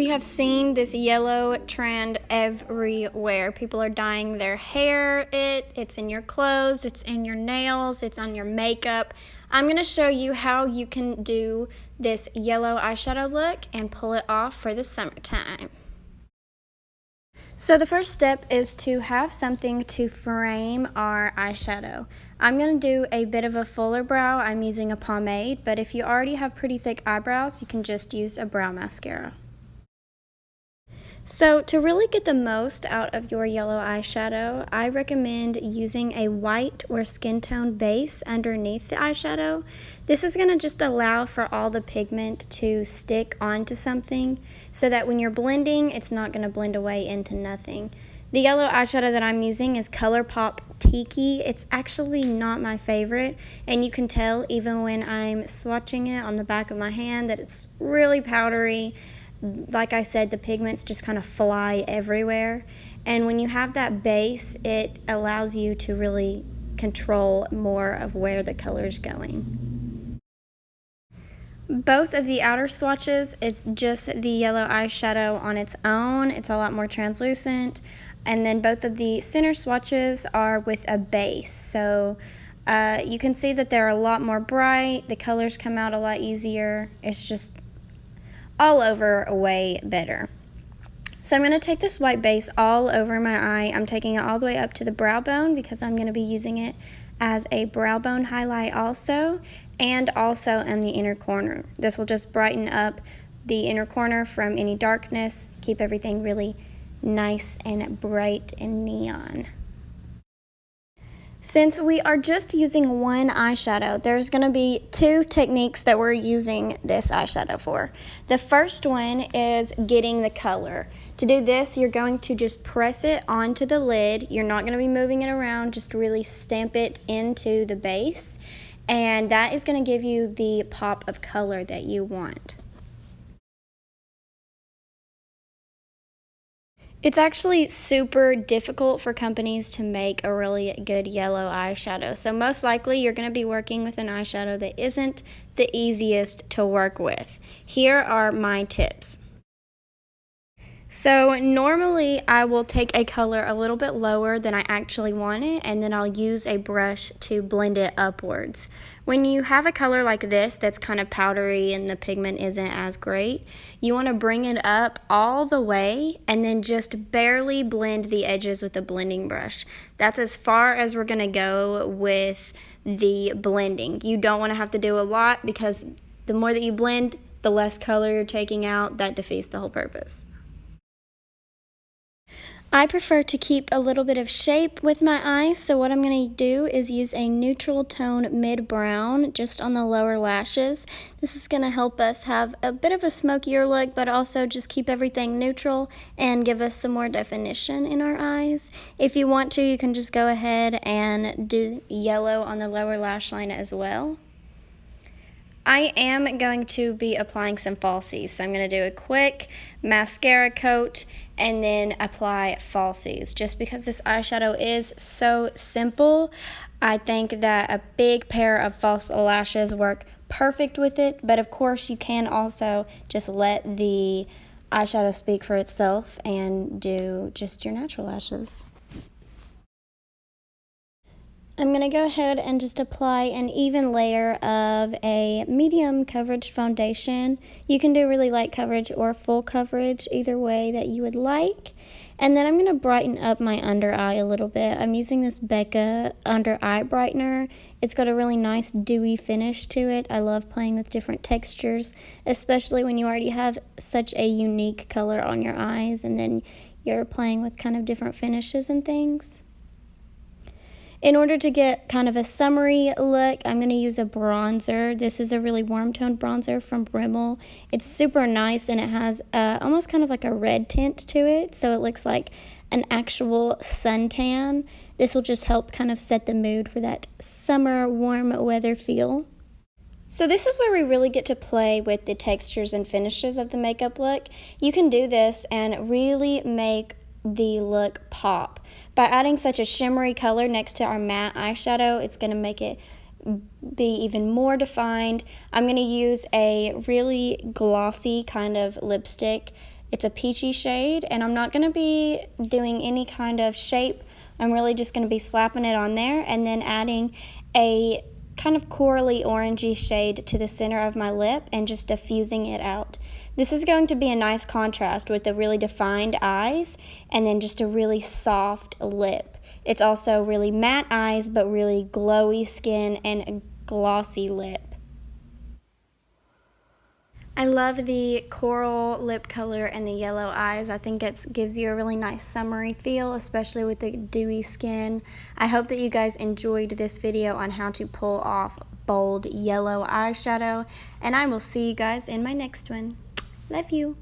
have seen this yellow trend everywhere. People are dyeing their hair. It's in your clothes, it's in your nails, it's on your makeup. I'm going to show you how you can do this yellow eyeshadow look and pull it off for the summertime. So the first step is to have something to frame our eyeshadow. I'm going to do a bit of a fuller brow. I'm using a pomade, but if you already have pretty thick eyebrows, you can just use a brow mascara. So to really get the most out of your yellow eyeshadow, I recommend using a white or skin tone base underneath the eyeshadow. This is going to just allow for all the pigment to stick onto something so that when you're blending, it's not going to blend away into nothing. The yellow eyeshadow that I'm using is ColourPop Tiki. It's actually not my favorite, and you can tell even when I'm swatching it on the back of my hand that it's really powdery. Like I said, the pigments just kind of fly everywhere, and when you have that base, it allows you to really control more of where the color is going. Both of the outer swatches, it's just the yellow eyeshadow on its own. It's a lot more translucent, and then both of the center swatches are with a base, so you can see that they're a lot more bright. The colors come out a lot easier. It's just all over way better. So I'm going to take this white base all over my eye. I'm taking it all the way up to the brow bone because I'm going to be using it as a brow bone highlight also, and also in the inner corner. This will just brighten up the inner corner from any darkness, keep everything really nice and bright and neon. Since we are just using one eyeshadow, there's going to be two techniques that we're using this eyeshadow for. The first one is getting the color. To do this, you're going to just press it onto the lid. You're not going to be moving it around, just really stamp it into the base, and that is going to give you the pop of color that you want. It's actually super difficult for companies to make a really good yellow eyeshadow. So most likely you're going to be working with an eyeshadow that isn't the easiest to work with. Here are my tips. So normally I will take a color a little bit lower than I actually want it, and then I'll use a brush to blend it upwards. When you have a color like this that's kind of powdery and the pigment isn't as great, you want to bring it up all the way and then just barely blend the edges with a blending brush. That's as far as we're going to go with the blending. You don't want to have to do a lot because the more that you blend, the less color you're taking out. That defeats the whole purpose. I prefer to keep a little bit of shape with my eyes, so what I'm going to do is use a neutral tone mid-brown just on the lower lashes. This is going to help us have a bit of a smokier look, but also just keep everything neutral and give us some more definition in our eyes. If you want to, you can just go ahead and do yellow on the lower lash line as well. I am going to be applying some falsies, so I'm going to do a quick mascara coat and then apply falsies. Just because this eyeshadow is so simple, I think that a big pair of false lashes work perfect with it, but of course you can also just let the eyeshadow speak for itself and do just your natural lashes. I'm going to go ahead and just apply an even layer of a medium coverage foundation. You can do really light coverage or full coverage, either way that you would like. And then I'm going to brighten up my under eye a little bit. I'm using this Becca under eye brightener. It's got a really nice dewy finish to it. I love playing with different textures, especially when you already have such a unique color on your eyes and then you're playing with kind of different finishes and things. In order to get kind of a summery look, I'm going to use a bronzer. This is a really warm toned bronzer from Rimmel. It's super nice and it has almost kind of like a red tint to it, so it looks like an actual suntan. This will just help kind of set the mood for that summer warm weather feel. So this is where we really get to play with the textures and finishes of the makeup look. You can do this and really make the look pop. By adding such a shimmery color next to our matte eyeshadow, it's going to make it be even more defined. I'm going to use a really glossy kind of lipstick It's a peachy shade, and I'm not going to be doing any kind of shape. I'm really just going to be slapping it on there and then adding a kind of corally orangey shade to the center of my lip and just diffusing it out. This is going to be a nice contrast with the really defined eyes and then just a really soft lip. It's also really matte eyes but really glowy skin and a glossy lip. I love the coral lip color and the yellow eyes. I think it gives you a really nice summery feel, especially with the dewy skin. I hope that you guys enjoyed this video on how to pull off bold yellow eyeshadow, and I will see you guys in my next one. Love you.